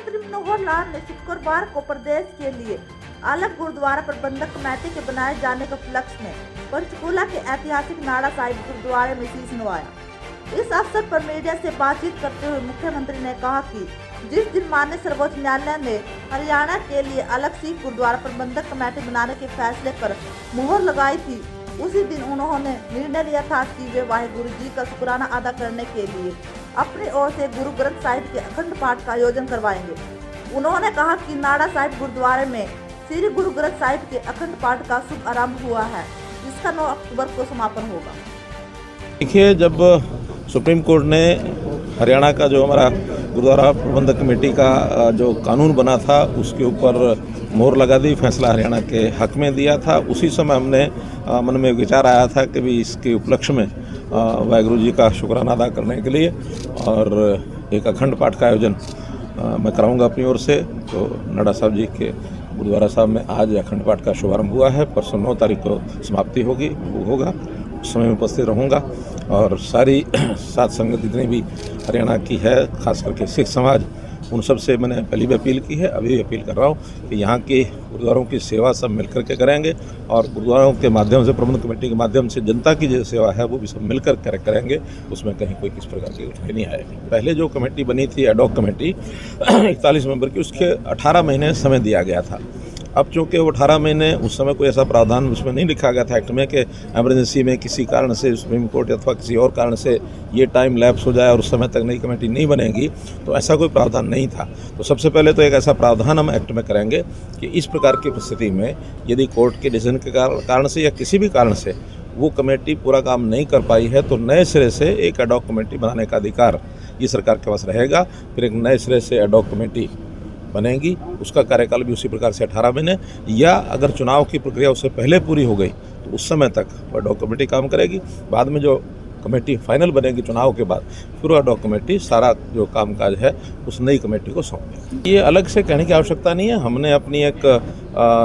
मुख्यमंत्री मनोहर लाल ने शुक्रवार को प्रदेश के लिए अलग गुरुद्वारा प्रबंधक कमेटी के बनाए जाने के उपलक्ष्य में पंचकूला के ऐतिहासिक नाड़ा साहिब गुरुद्वारे में शीश नवाया। इस अवसर पर मीडिया से बातचीत करते हुए मुख्यमंत्री ने कहा कि जिस दिन माननीय सर्वोच्च न्यायालय ने हरियाणा के लिए अलग सिख गुरुद्वारा प्रबंधक कमेटी बनाने के फैसले पर मुहर लगाई थी, उसी दिन उन्होंने निर्णय लिया था कि वे वाहिगुरु जी का शुक्राना अदा करने के लिए अपनी ओर से गुरु ग्रंथ साहिब के अखंड पाठ का आयोजन करवाएंगे। उन्होंने कहा कि नाड़ा साहिब गुरुद्वारे में श्री गुरु ग्रंथ साहिब के अखंड पाठ का शुभ आरंभ हुआ है, जिसका 9 अक्टूबर को समापन होगा। देखिए, जब सुप्रीम कोर्ट ने हरियाणा का जो हमारा गुरुद्वारा प्रबंधक कमेटी का जो कानून बना था उसके ऊपर मोहर लगा दी, फैसला हरियाणा के हक में दिया था, उसी समय हमने मन में विचार आया था कि भी इसके उपलक्ष्य में वाहिगुरु जी का शुक्राना अदा करने के लिए और एक अखंड पाठ का आयोजन मैं कराऊंगा अपनी ओर से। तो नाड़ा साहब जी के गुरुद्वारा साहब में आज अखंड पाठ का शुभारंभ हुआ है। परसों 9 तारीख को समाप्ति होगा। उस समय में उपस्थित रहूँगा और सारी साध संगत जितनी भी हरियाणा की है, खास करके सिख समाज, उन सब से मैंने पहले भी अपील की है, अभी भी अपील कर रहा हूँ कि यहाँ के गुरुद्वारों की सेवा सब मिलकर के करेंगे और गुरुद्वारों के माध्यम से, प्रबंधक कमेटी के माध्यम से जनता की जो सेवा है वो भी सब मिलकर करेंगे। उसमें कहीं कोई किस प्रकार की कठिनाई नहीं आएगी। पहले जो कमेटी बनी थी एडॉक कमेटी 41 मेंबर की, उसके 18 महीने समय दिया गया था। अब चूँकि वो 18 महीने, उस समय कोई ऐसा प्रावधान उसमें नहीं लिखा गया था एक्ट में कि एमरजेंसी में किसी कारण से सुप्रीम कोर्ट अथवा किसी और कारण से ये टाइम लैप्स हो जाए और उस समय तक नई कमेटी नहीं बनेगी, तो ऐसा कोई प्रावधान नहीं था। तो सबसे पहले तो एक ऐसा प्रावधान हम एक्ट में करेंगे कि इस प्रकार की परिस्थिति में यदि कोर्ट के डिसीजन के कारण से या किसी भी कारण से वो कमेटी पूरा काम नहीं कर पाई है तो नए सिरे से एक एडॉक कमेटी बनाने का अधिकार ये सरकार के पास रहेगा। फिर एक नए सिरे से एडॉक कमेटी बनेगी, उसका कार्यकाल भी उसी प्रकार से 18 महीने, या अगर चुनाव की प्रक्रिया उससे पहले पूरी हो गई तो उस समय तक वह एडॉक कमेटी काम करेगी। बाद में जो कमेटी फाइनल बनेगी चुनाव के बाद, फिर वह एडॉक कमेटी सारा जो कामकाज है उस नई कमेटी को सौंपेगी। ये अलग से कहने की आवश्यकता नहीं है। हमने अपनी एक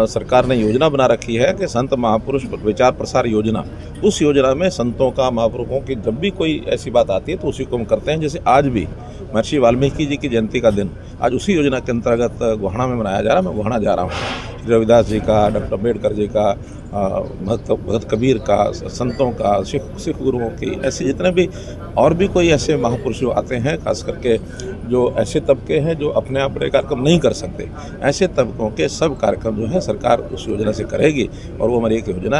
सरकार ने योजना बना रखी है कि संत महापुरुष विचार प्रसार योजना, उस योजना में संतों का, महापुरुषों की जब भी कोई ऐसी बात आती है तो उसी को हम करते हैं। जैसे आज भी महर्षि वाल्मीकि जी की जयंती का दिन आज उसी योजना के अंतर्गत गोहाना में मनाया जा रहा है। मैं गोहाना जा रहा हूँ। श्री रविदास जी का, डॉक्टर अम्बेडकर जी का, भगत कबीर का, संतों का, सिख गुरुओं की, ऐसे जितने भी और भी कोई ऐसे महापुरुष जो आते हैं, खास करके जो ऐसे तबके हैं जो अपने आप बड़े कार्यक्रम नहीं कर सकते, ऐसे तबकों के सब कार्यक्रम जो है सरकार उस योजना से करेगी और वो हमारी एक योजना है।